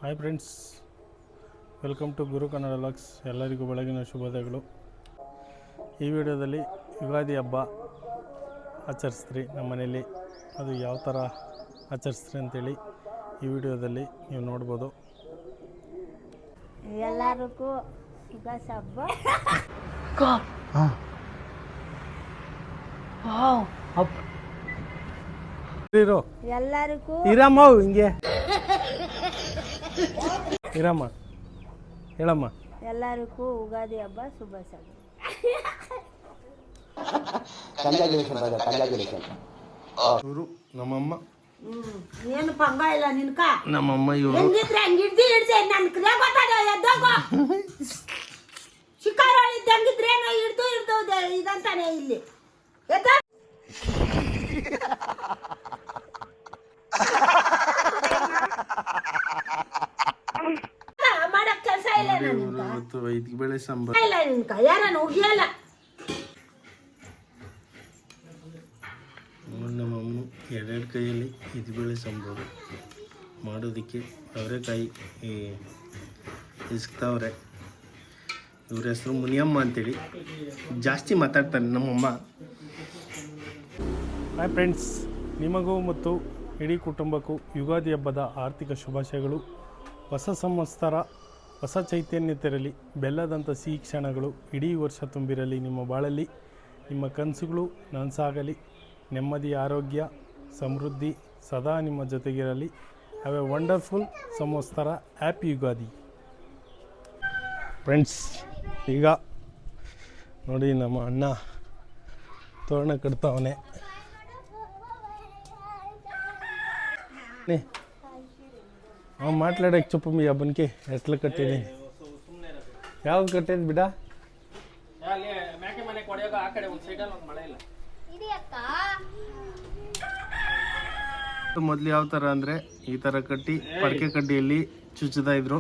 Hi friends, welcome to Guru Kannada vlogs. ಎಲ್ಲರಿಗೂ ಬೆಳಗಿನ ಶುಭೋದಯಗಳು. ಈ ವಿಡಿಯೋದಲ್ಲಿ ಯುಗಾದಿ ಹಬ್ಬ ಆಚರಿಸ್ತೀರಿ ನಮ್ಮ ಮನೇಲಿ. ಅದು ಯಾವ ಥರ ಆಚರಿಸ್ತೀರಿ ಅಂತೇಳಿ ಈ ವಿಡಿಯೋದಲ್ಲಿ ನೀವು ನೋಡ್ಬೋದು. ಎಲ್ಲರಿಗೂ ಯುಗಾದಿ ಹಬ್ಬ ಎಲ್ಲರಿಗೂ ಇರಮ್ಮ, ಹಿಂಗೆ ಇರಮ್ಮ, ಹೇಳಮ್ಮ. ಎಲ್ಲರಿಗೂ ಯುಗಾದಿ ಹಬ್ಬ ಶುಭಾಶಯಗಳು. ಇವರು ನಮ್ಮಮ್ಮ, ಏನು ಪಂಗ ಇಲ್ಲ ನಿನ್ಕ ನಮ್ಮಮ್ಮ ಇವರು ಹೆಂಗಿದ್ರೆ ಹಂಗಿಡ್ದಿ ಹಿಡ್ದೆ ನನ್ ಗೊತ್ತಾಗ ಎದ್ದೋಗೋ ಶಿಕಾರ ಇದ್ದಂಗಿದ್ರೇನೋ ಹಿಡ್ದು ಇದಂತಾನೆ ಇಲ್ಲಿ ಎದ್ದ ಮಾಡಕ್ ಕೆಲಸ ಇಲ್ಲ ಇವತ್ತು ವೈದ್ಯ ಬೆಳೆ ಸಾಂಬಾರ್ ಇಲ್ಲ ನಿನ್ಕ ಯಾರನ್ನು ಉಗಿಯಲ್ಲ. ನಮ್ಮಮ್ಮ ಎರಡೆರಡು ಕೈಯಲ್ಲಿ ಇದ್ಬೇಳೆ ಸಾಂಬಾರು ಮಾಡೋದಕ್ಕೆ ಅವರೆಕಾಯಿ ಇಸ್ಕ್ತಾವ್ರೆ. ಇವ್ರ ಹೆಸರು ಮುನಿಯಮ್ಮ ಅಂತೇಳಿ, ಜಾಸ್ತಿ ಮಾತಾಡ್ತಾರೆ ನಮ್ಮಮ್ಮ. ಹಾಯ್ ಫ್ರೆಂಡ್ಸ್, ನಿಮಗೂ ಮತ್ತು ಇಡೀ ಕುಟುಂಬಕ್ಕೂ ಯುಗಾದಿ ಹಬ್ಬದ ಆರ್ಥಿಕ ಶುಭಾಶಯಗಳು. ಹೊಸ ಸಂವತ್ಸರ ಹೊಸ ಚೈತನ್ಯ ತೆರಲಿ, ಬೆಲ್ಲದಂಥ ಸಿಹಿ ಕ್ಷಣಗಳು ಇಡೀ ವರ್ಷ ತುಂಬಿರಲಿ. ನಿಮ್ಮ ಬಾಳಲ್ಲಿ ನಿಮ್ಮ ಕನಸುಗಳು ನನಸಾಗಲಿ. ನೆಮ್ಮದಿ, ಆರೋಗ್ಯ, ಸಮೃದ್ಧಿ ಸದಾ ನಿಮ್ಮ ಜೊತೆಗಿರಲಿ. ಹ್ಯಾವ್ ಎ ವಂಡರ್ಫುಲ್ ಸಂವತ್ಸರ. Happy Ugadi friends. ಈಗ ನೋಡಿ, ನಮ್ಮ ಅಣ್ಣ ತೋರಣ ಕಟ್ತಾವನೆ. ಅವ್ನು ಮಾట్లాಡೋಕ್ಕೆ ಚುಪ್ಪ ಮೀ ಹಬ್ಬನಿಗೆ ಎಟ್ಲ ಕಟ್ಟಿದ್ದೀನಿ. ಯಾವ್ದು ಕಟ್ಟಿದ್ ಬಿಡ. ಮೊದಲು ಯಾವ ಥರ ಅಂದರೆ ಈ ಥರ ಕಟ್ಟಿ ಪಡಿಕೆ ಕಡ್ಡಿಯಲ್ಲಿ ಚುಚ್ಚುತ್ತಾ ಇದ್ರು.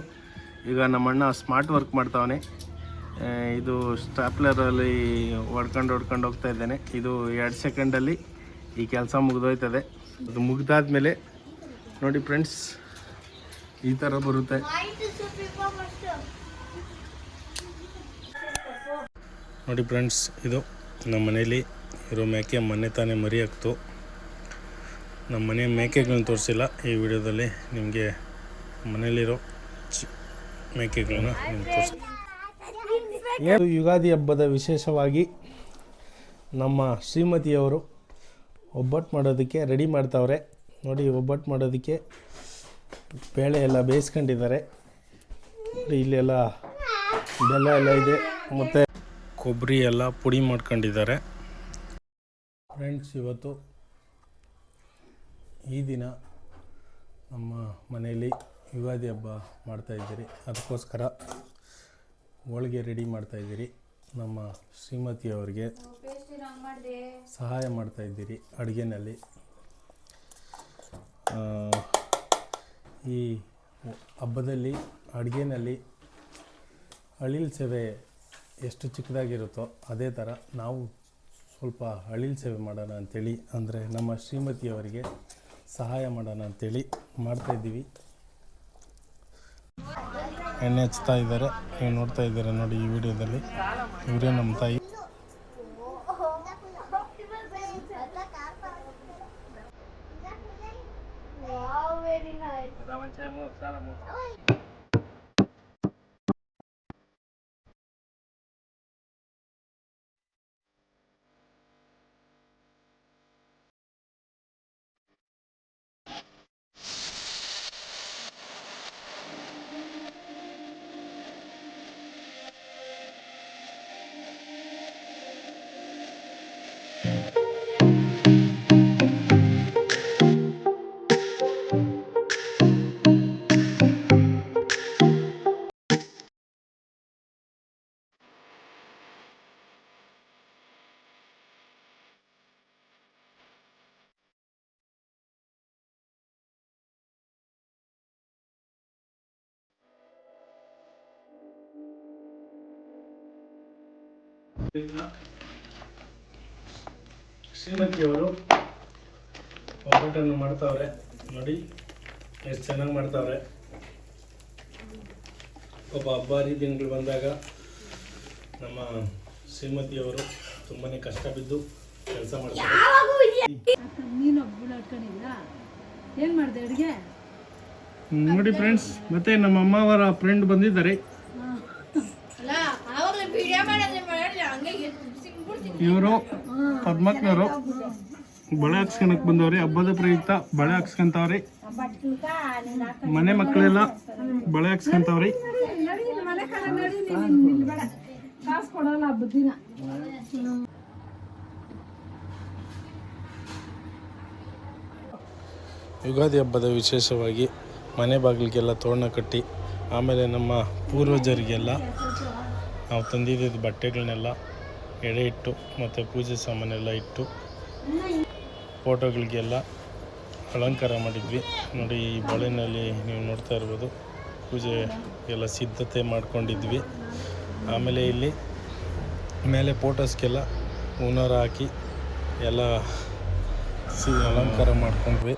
ಈಗ ನಮ್ಮಣ್ಣ ಸ್ಮಾರ್ಟ್ ವರ್ಕ್ ಮಾಡ್ತಾವನೆ. ಇದು ಸ್ಟಾಪ್ಲರಲ್ಲಿ ಹೊಡ್ಕೊಂಡು ಹೋಗ್ತಾ ಇದ್ದಾನೆ. ಇದು 2 ಸೆಕೆಂಡಲ್ಲಿ ಈ ಕೆಲಸ ಮುಗಿದೋಯ್ತದೆ. ಅದು ಮುಗಿದಾದ್ಮೇಲೆ ನೋಡಿ ಫ್ರೆಂಡ್ಸ್, ಈ ಥರ ಬರುತ್ತೆ. ನೋಡಿ ಫ್ರೆಂಡ್ಸ್, ಇದು ನಮ್ಮ ಮನೇಲಿ ಇರೋ ಮೇಕೆ ಮೊನ್ನೆ ತಾನೇ ಮರಿ ಹಾಕ್ತು. ನಮ್ಮ ಮನೆ ಮೇಕೆಗಳನ್ನ ತೋರಿಸಿಲ್ಲ ಈ ವಿಡಿಯೋದಲ್ಲಿ. ನಿಮಗೆ ಮನೇಲಿರೋ ಮೇಕೆಗಳನ್ನ ನಿಮ್ಗೆ ತೋರಿಸ್ತೀನಿ. ಯುಗಾದಿ ಹಬ್ಬದ ವಿಶೇಷವಾಗಿ ನಮ್ಮ ಶ್ರೀಮತಿಯವರು ಒಬ್ಬಟ್ಟು ಮಾಡೋದಕ್ಕೆ ರೆಡಿ ಮಾಡ್ತಾವ್ರೆ. ನೋಡಿ, ಒಬ್ಬಟ್ಟು ಮಾಡೋದಕ್ಕೆ ಬೇಳೆ ಎಲ್ಲ ಬೇಯಿಸ್ಕೊಂಡಿದ್ದಾರೆ. ಇಲ್ಲೆಲ್ಲ ಬೆಲ್ಲ ಎಲ್ಲ ಇದೆ, ಮತ್ತು ಕೊಬ್ಬರಿ ಎಲ್ಲ ಪುಡಿ ಮಾಡ್ಕೊಂಡಿದ್ದಾರೆ. ಫ್ರೆಂಡ್ಸ್, ಇವತ್ತು ಈ ದಿನ ನಮ್ಮ ಮನೆಯಲ್ಲಿ ಯುಗಾದಿ ಹಬ್ಬ ಮಾಡ್ತಾಯಿದ್ದೀರಿ. ಅದಕ್ಕೋಸ್ಕರ ಹೋಳಿಗೆ ರೆಡಿ ಮಾಡ್ತಾಯಿದ್ದೀರಿ. ನಮ್ಮ ಶ್ರೀಮತಿಯವರಿಗೆ ಸಹಾಯ ಮಾಡ್ತಾಯಿದ್ದೀರಿ ಅಡುಗೆನಲ್ಲಿ. ಈ ಹಬ್ಬದಲ್ಲಿ ಅಡುಗೆನಲ್ಲಿ ಅಳಿಲ್ ಸೇವೆ ಎಷ್ಟು ಚಿಕ್ಕದಾಗಿರುತ್ತೋ ಅದೇ ಥರ ನಾವು ಸ್ವಲ್ಪ ಅಳಿಲ್ ಸೇವೆ ಮಾಡೋಣ ಅಂಥೇಳಿ, ಅಂದರೆ ನಮ್ಮ ಶ್ರೀಮತಿಯವರಿಗೆ ಸಹಾಯ ಮಾಡೋಣ ಅಂಥೇಳಿ ಮಾಡ್ತಾಯಿದ್ದೀವಿ. ಎಣ್ಣೆ ಹಚ್ತಾ ಇದ್ದಾರೆ, ನೀವು ನೋಡ್ತಾ ಇದ್ದೀರಾ ನೋಡಿ ಈ ವಿಡಿಯೋದಲ್ಲಿ. ಇವರೇ ನಮ್ಮ ತಾಯಿ. ಶ್ರೀಮತಿಯವರು ಒಬ್ಬಟ್ಟನ್ನು ಮಾಡ್ತಾವ್ರೆ. ನೋಡಿ ಎಷ್ಟು ಚೆನ್ನಾಗಿ ಮಾಡ್ತಾವ್ರೆ. ಒಬ್ಬ ಹಬ್ಬಾರಿ ದಿನಗಳು ಬಂದಾಗ ನಮ್ಮ ಶ್ರೀಮತಿಯವರು ತುಂಬಾ ಕಷ್ಟ ಬಿದ್ದು ಕೆಲಸ ಮಾಡ್ತಾರೆ. ಏನು ಮಾಡಿದೆ ಅಡುಗೆ? ನೋಡಿ ಫ್ರೆಂಡ್ಸ್, ಮತ್ತೆ ನಮ್ಮ ಅಮ್ಮ ಅವರ ಫ್ರೆಂಡ್ ಬಂದಿದ್ದಾರೆ. ಇವರು ಪದ್ಮಕ್ಕನವರು ಬಳೆ ಹಾಕ್ಸ್ಕೊಳಕ್ ಬಂದವ್ರಿ. ಹಬ್ಬದ ಪ್ರಯುಕ್ತ ಬಳೆ ಹಾಕ್ಸ್ಕೊಂತವ್ರಿ. ಮನೆ ಮಕ್ಕಳೆಲ್ಲ ಬಳೆ ಹಾಕ್ಸ್ಕೊಂತವ್ರಿ. ಕಾಸು ಕೊಡಲ್ಲ ಹಬ್ಬದ ದಿನ. ಯುಗಾದಿ ಹಬ್ಬದ ವಿಶೇಷವಾಗಿ ಮನೆ ಬಾಗಿಲಿಗೆಲ್ಲ ತೋರಣ ಕಟ್ಟಿ, ಆಮೇಲೆ ನಮ್ಮ ಪೂರ್ವಜರಿಗೆಲ್ಲ ನಾವು ತಂದಿದ್ದ ಬಟ್ಟೆಗಳನ್ನೆಲ್ಲ ಎಡೆ ಇಟ್ಟು ಮತ್ತು ಪೂಜೆ ಸಾಮಾನೆಲ್ಲ ಇಟ್ಟು ಫೋಟೋಗಳಿಗೆಲ್ಲ ಅಲಂಕಾರ ಮಾಡಿದ್ವಿ. ನೋಡಿ, ಈ ಬಳೆನಲ್ಲಿ ನೀವು ನೋಡ್ತಾ ಇರ್ಬೋದು, ಪೂಜೆ ಎಲ್ಲ ಸಿದ್ಧತೆ ಮಾಡ್ಕೊಂಡಿದ್ವಿ. ಆಮೇಲೆ ಇಲ್ಲಿ ಮೇಲೆ ಫೋಟೋಸ್ಗೆಲ್ಲ ಹೂನಾರ ಹಾಕಿ ಎಲ್ಲ ಅಲಂಕಾರ ಮಾಡ್ಕೊಂಡ್ವಿ.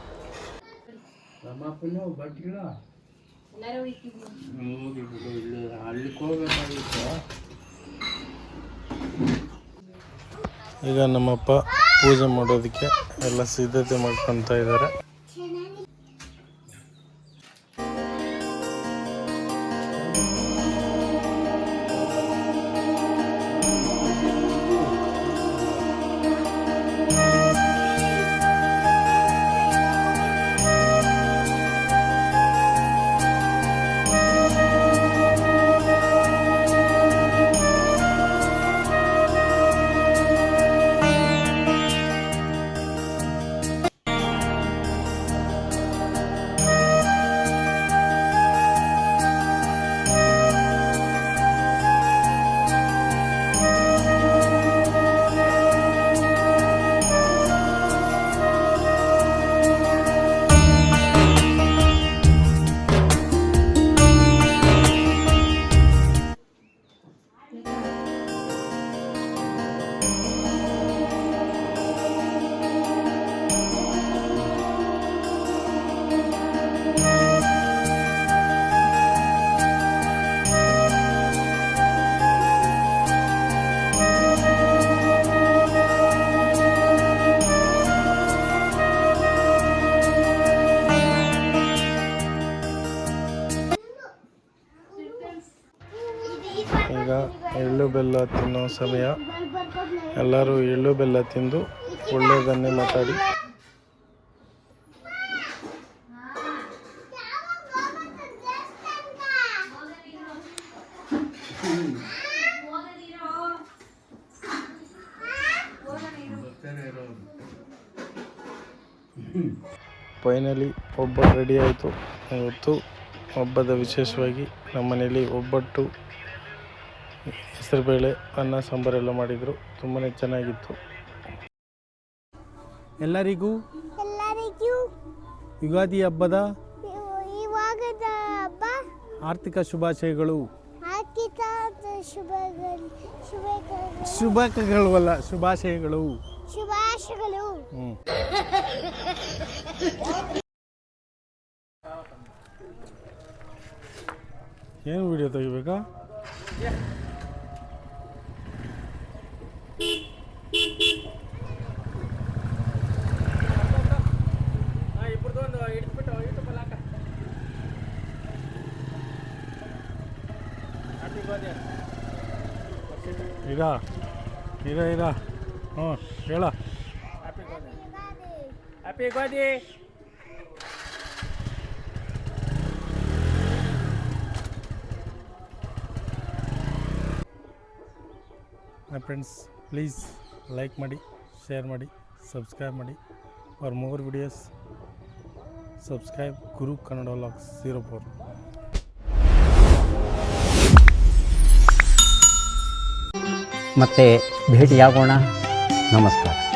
ಈಗ ನಮ್ಮಪ್ಪ ಪೂಜೆ ಮಾಡೋದಕ್ಕೆ ಎಲ್ಲ ಸಿದ್ಧತೆ ಮಾಡ್ಕೊತಾ ಇದ್ದಾರೆ. ಈಗ ಎಳ್ಳು ಬೆಲ್ಲ ತಿನ್ನೋ ಸಮಯ. ಎಲ್ಲರೂ ಎಳ್ಳು ಬೆಲ್ಲ ತಿಂದು ಒಳ್ಳೆಯದನ್ನೇ ಮಾತಾಡಿ. ಫೈನಲಿ ಒಬ್ಬಟ್ಟು ರೆಡಿ ಆಯಿತು. ಇವತ್ತು ಹಬ್ಬದ ವಿಶೇಷವಾಗಿ ನಮ್ಮ ಮನೇಲಿ ಒಬ್ಬಟ್ಟು, ಹೆಸರುಬೇಳೆ, ಅನ್ನ ಸಾಂಬಾರೆಲ್ಲ ಮಾಡಿದರು. ತುಂಬಾ ಚೆನ್ನಾಗಿತ್ತು. ಎಲ್ಲರಿಗೂ ಯುಗಾದಿ ಹಬ್ಬದ ಆರ್ಥಿಕ ಶುಭಾಶಯಗಳು. ಶುಭಾಶಯಗಳು. ಏನು ವಿಡಿಯೋ ತೆಗಿಬೇಕಾ? ಇರ ಹ್ಞೂ ಹೇಳ. Happy Ugadi. My friends, please like ಮಾಡಿ, ಶೇರ್ ಮಾಡಿ, ಸಬ್ಸ್ಕ್ರೈಬ್ ಮಾಡಿ. For more videos subscribe Guru Kannada vlogs 04. ಮತ್ತೆ ಭೇಟಿಯಾಗೋಣ. ನಮಸ್ಕಾರ.